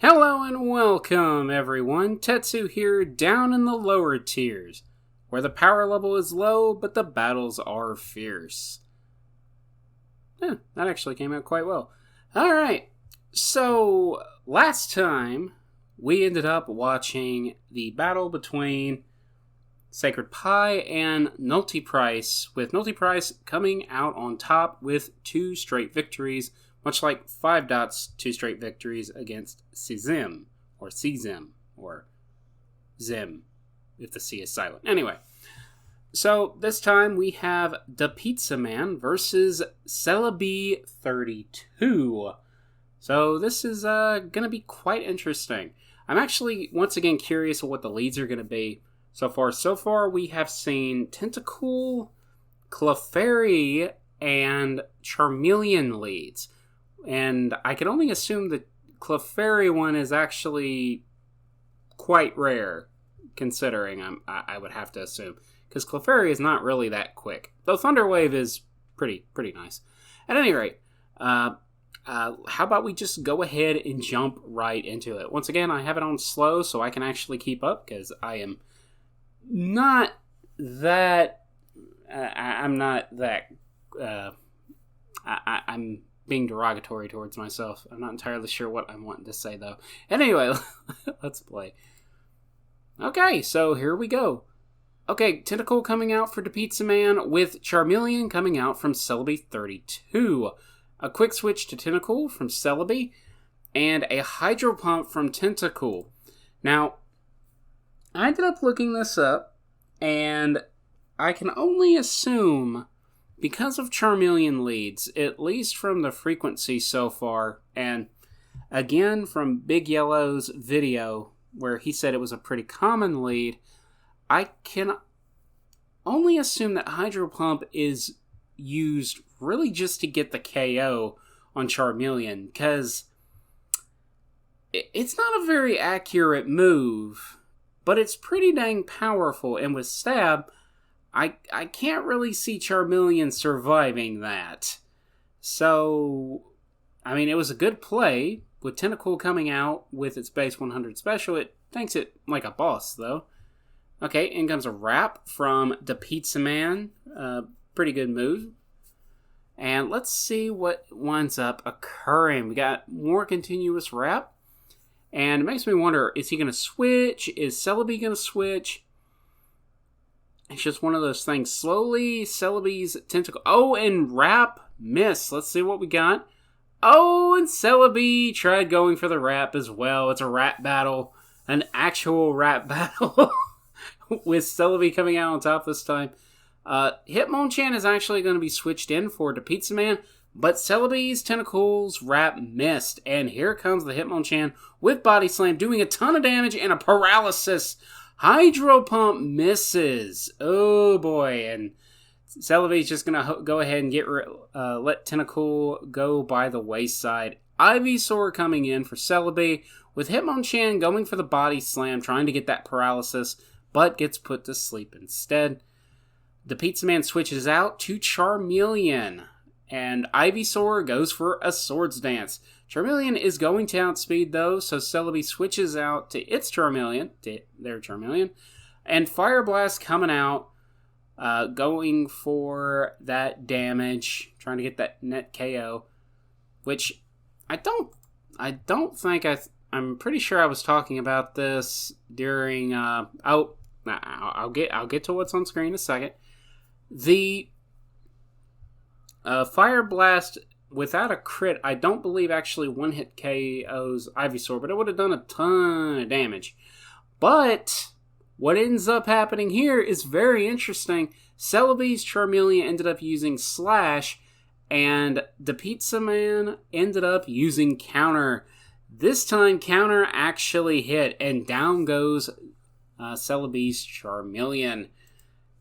Hello and welcome, everyone. Tetsu here, down in the lower tiers, where the power level is low, but the battles are fierce. That actually came out quite well. Alright, so last time we ended up watching the battle between Sacred Pie and Nultiprice, with Nultiprice coming out on top with 2 straight victories, much like 5 Dots' 2 straight victories against Czim, or Zim, if the C is silent. Anyway, so this time we have the Pizza Man versus Celebi 32. So this is going to be quite interesting. I'm actually, once again, curious of what the leads are going to be so far. So far, we have seen Tentacool, Clefairy, and Charmeleon leads. And I can only assume the Clefairy one is actually quite rare, considering I would have to assume. Because Clefairy is not really that quick. Though Thunderwave is pretty nice. At any rate, how about we just go ahead and jump right into it. Once again, I have it on slow so I can actually keep up, because I am not that... I'm being derogatory towards myself. I'm not entirely sure what I'm wanting to say, though. Anyway, let's play. Okay, so here we go. Okay, Tentacool coming out for the Pizza Man, with Charmeleon coming out from Celebi 32. A quick switch to Tentacool from Celebi, and a Hydro Pump from Tentacool. Now, I ended up looking this up, and I can only assume, because of Charmeleon leads, at least from the frequency so far, and again from Big Yellow's video, where he said it was a pretty common lead, I can only assume that Hydro Pump is used really just to get the KO on Charmeleon, because it's not a very accurate move, but it's pretty dang powerful, and with Stab, I can't really see Charmeleon surviving that. So, I mean, it was a good play, with Tentacool coming out with its base 100 special. It thinks it like a boss, though. Okay, in comes a Wrap from the Pizza Man. Pretty good move. And let's see what winds up occurring. We got more continuous Wrap. And it makes me wonder, is he going to switch? Is Celebi going to switch? It's just one of those things. Slowly, Celebi's tentacle... Oh, and Wrap miss. Let's see what we got. Oh, and Celebi tried going for the Wrap as well. It's a rap battle. An actual rap battle. With Celebi coming out on top this time. Hitmonchan is actually going to be switched in for the Pizza Man. But Celebi's Tentacles Wrap missed. And here comes the Hitmonchan with Body Slam, doing a ton of damage and a paralysis. Hydro Pump misses. Oh boy. And Celebi's just going to go ahead and let Tentacool go by the wayside. Ivysaur coming in for Celebi, with Hitmonchan going for the Body Slam, trying to get that paralysis, but gets put to sleep instead. The Pizza Man switches out to Charmeleon, and Ivysaur goes for a Swords Dance. Charmeleon is going to outspeed, though, so Celebi switches out to its Charmeleon, and Fire Blast coming out, going for that damage, trying to get that net KO, which I don't think I'm pretty sure I was talking about this during, I'll get to what's on screen in a second. The Fire Blast, without a crit, I don't believe actually one-hit KOs Ivysaur, but it would have done a ton of damage. But what ends up happening here is very interesting. Celebi's Charmeleon ended up using Slash, and the Pizza Man ended up using Counter. This time, Counter actually hit, and down goes Celebi's Charmeleon.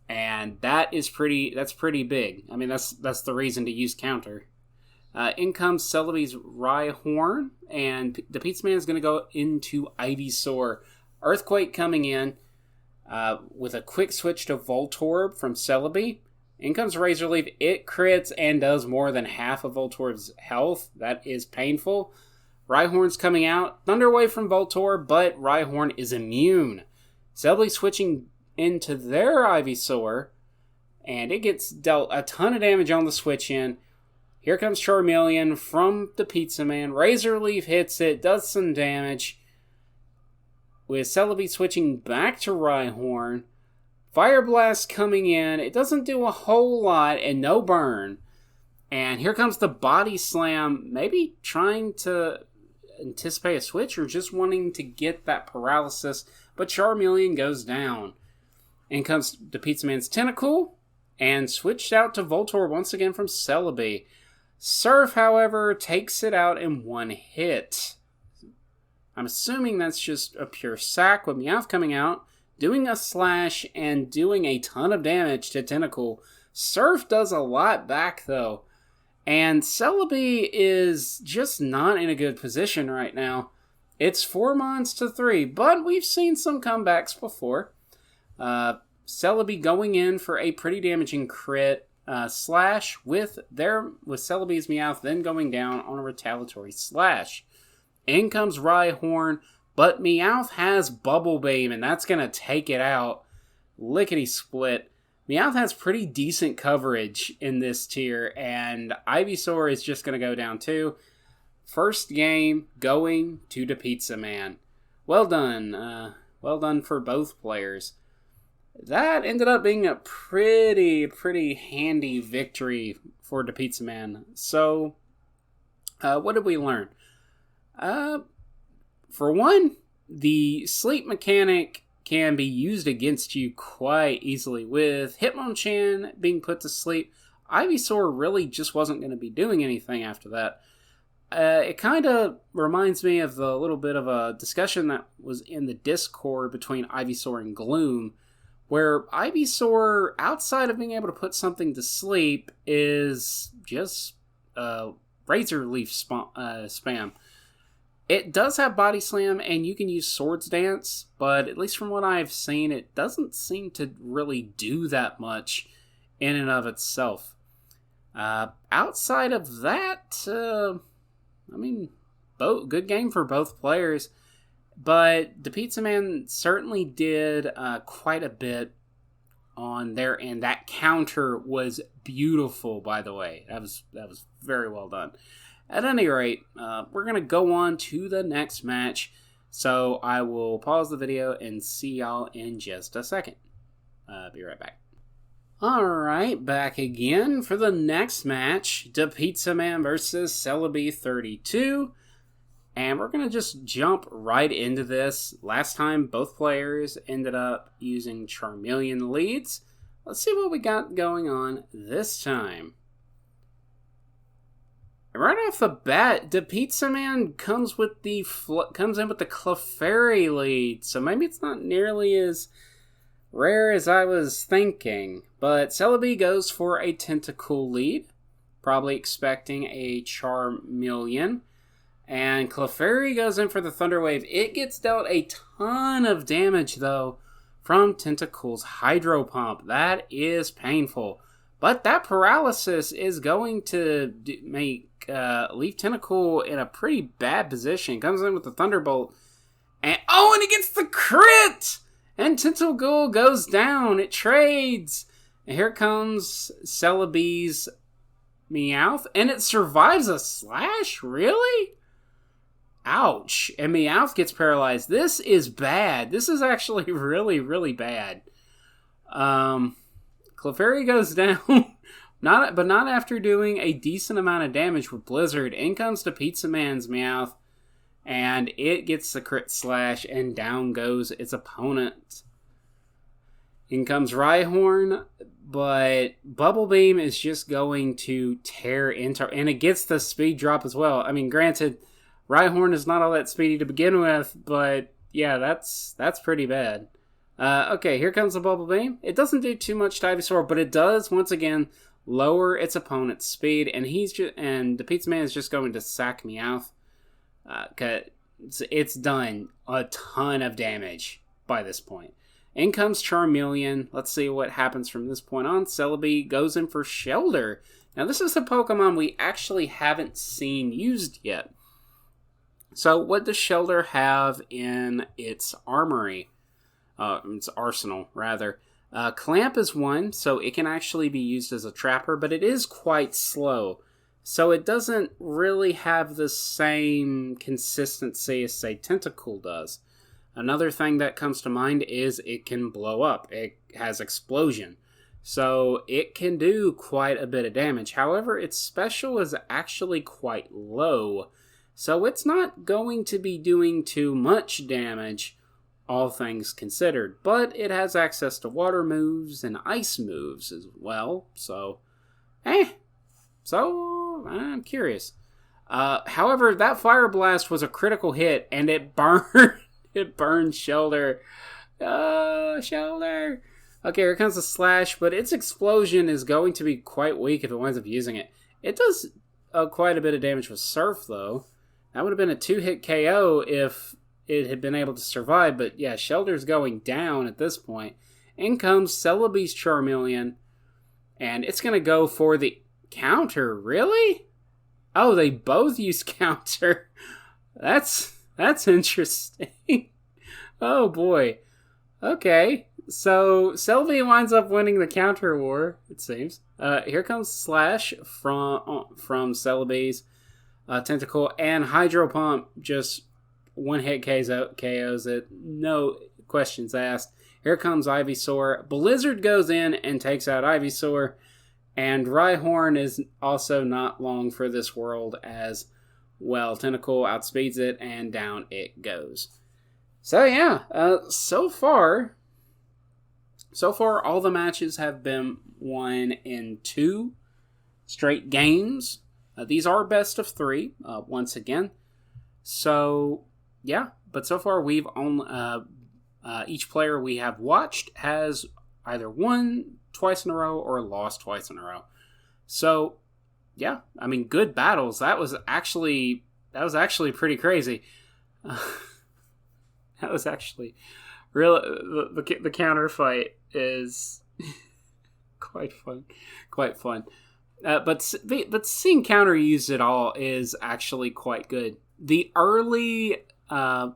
And that's pretty big. I mean, that's the reason to use Counter. In comes Celebi's Rhyhorn, and the Pizza Man is going to go into Ivysaur. Earthquake coming in with a quick switch to Voltorb from Celebi. In comes Razor Leaf. It crits and does more than half of Voltorb's health. That is painful. Rhyhorn's coming out. Thunder Wave from Voltorb, but Rhyhorn is immune. Celebi switching into their Ivysaur, and it gets dealt a ton of damage on the switch in. Here comes Charmeleon from the Pizza Man. Razor Leaf hits it, does some damage. With Celebi switching back to Rhyhorn. Fire Blast coming in. It doesn't do a whole lot, and no burn. And here comes the Body Slam, maybe trying to anticipate a switch or just wanting to get that paralysis, but Charmeleon goes down. In comes the Pizza Man's Tentacle, and switched out to Voltorb once again from Celebi. Surf, however, takes it out in one hit. I'm assuming that's just a pure sack with Meowth coming out, doing a slash, and doing a ton of damage to Tentacle. Surf does a lot back, though. And Celebi is just not in a good position right now. It's 4 mons to 3, but we've seen some comebacks before. Celebi going in for a pretty damaging crit slash with Celebi's Meowth, then going down on a retaliatory slash. In comes Rhyhorn, but Meowth has Bubble Beam, and that's going to take it out. Lickety split. Meowth has pretty decent coverage in this tier, and Ivysaur is just going to go down too. First game going to the Pizza Man. Well done. Well done for both players. That ended up being a pretty handy victory for the Pizza Man. So, what did we learn? For one, the sleep mechanic can be used against you quite easily. With Hitmonchan being put to sleep, Ivysaur really just wasn't going to be doing anything after that. It kind of reminds me of a little bit of a discussion that was in the Discord between Ivysaur and Gloom, where Ivysaur, outside of being able to put something to sleep, is just Razor Leaf spam. It does have Body Slam, and you can use Swords Dance, but at least from what I've seen, it doesn't seem to really do that much in and of itself. Outside of that, good game for both players, but the Pizza Man certainly did quite a bit on there, and that counter was beautiful, by the way. That was very well done. At any rate, we're going to go on to the next match, so I will pause the video and see y'all in just a second. Be right back. Alright, back again for the next match, the Pizza Man versus Celebi 32, and we're going to just jump right into this. Last time, both players ended up using Charmeleon leads. Let's see what we got going on this time. Right off the bat, the Pizza Man comes in with the Clefairy lead, so maybe it's not nearly as rare as I was thinking. But Celebi goes for a Tentacle lead, probably expecting a Charmeleon. And Clefairy goes in for the Thunder Wave. It gets dealt a ton of damage, though, from Tentacle's Hydro Pump. That is painful. But that paralysis is going to leave Tentacle in a pretty bad position. Comes in with the Thunderbolt. And it gets the crit! And Tentacle goes down. It trades. And here comes Celebi's Meowth. And it survives a slash? Really? Ouch. And Meowth gets paralyzed. This is bad. This is actually really bad. Clefairy goes down, not after doing a decent amount of damage with Blizzard. In comes the Pizza Man's Meowth, and it gets the crit slash, and down goes its opponent. In comes Rhyhorn, but Bubble Beam is just going to tear into, and it gets the speed drop as well. I mean, granted, Rhyhorn is not all that speedy to begin with, but yeah, that's pretty bad. Okay, here comes the Bubble Beam. It doesn't do too much to Ivysaur, but it does, once again, lower its opponent's speed, and the Pizza Man is just going to sack Meowth. It's done a ton of damage by this point. In comes Charmeleon. Let's see what happens from this point on. Celebi goes in for Shelter. Now, this is a Pokemon we actually haven't seen used yet. So what does Shelder have in its armory? Its arsenal, rather. Clamp is one, so it can actually be used as a trapper, but it is quite slow. So it doesn't really have the same consistency as, say, Tentacle does. Another thing that comes to mind is it can blow up. It has explosion. So it can do quite a bit of damage. However, its special is actually quite low. So it's not going to be doing too much damage, all things considered. But it has access to water moves and ice moves as well. So, So, I'm curious. However, that Fire Blast was a critical hit, and it burned Shelder. Shelder! Okay, here comes the Slash, but its explosion is going to be quite weak if it winds up using it. It does quite a bit of damage with Surf, though. That would have been a 2-hit KO if it had been able to survive, but yeah, Shelder's going down at this point. In comes Celebi's Charmeleon, and it's going to go for the counter. Really? Oh, they both use counter. That's interesting. Oh boy. Okay. So Celebi winds up winning the counter war, it seems. Here comes Slash from Celebi's Tentacle, and Hydro Pump just one-hit KOs it. No questions asked. Here comes Ivysaur. Blizzard goes in and takes out Ivysaur. And Rhyhorn is also not long for this world as well. Tentacle outspeeds it, and down it goes. So yeah, so far all the matches have been won in 2 straight games. These are best of 3, once again. So yeah, but so far we've only each player we have watched has either won twice in a row or lost twice in a row. So yeah, I mean, good battles. That was actually pretty crazy. That was actually real. The counter fight is quite fun. But seeing counter used at all is actually quite good. The early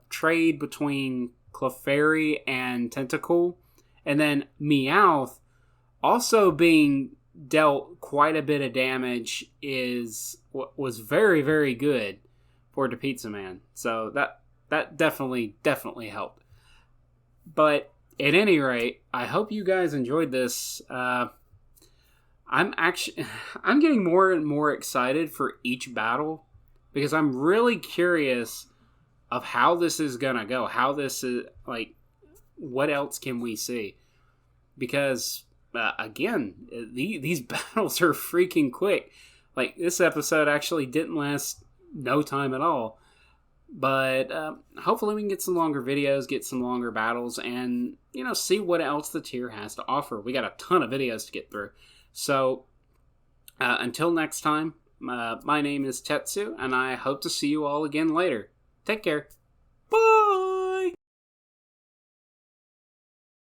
trade between Clefairy and Tentacle, and then Meowth also being dealt quite a bit of damage was very, very good for the Pizza Man. So that definitely helped. But at any rate, I hope you guys enjoyed this. I'm getting more and more excited for each battle because I'm really curious of how this is gonna go. How this is, like, what else can we see? Because again, these battles are freaking quick. Like, this episode actually didn't last no time at all. But hopefully we can get some longer videos, get some longer battles, and, see what else the tier has to offer. We got a ton of videos to get through. So, until next time, my name is Tetsu, and I hope to see you all again later. Take care.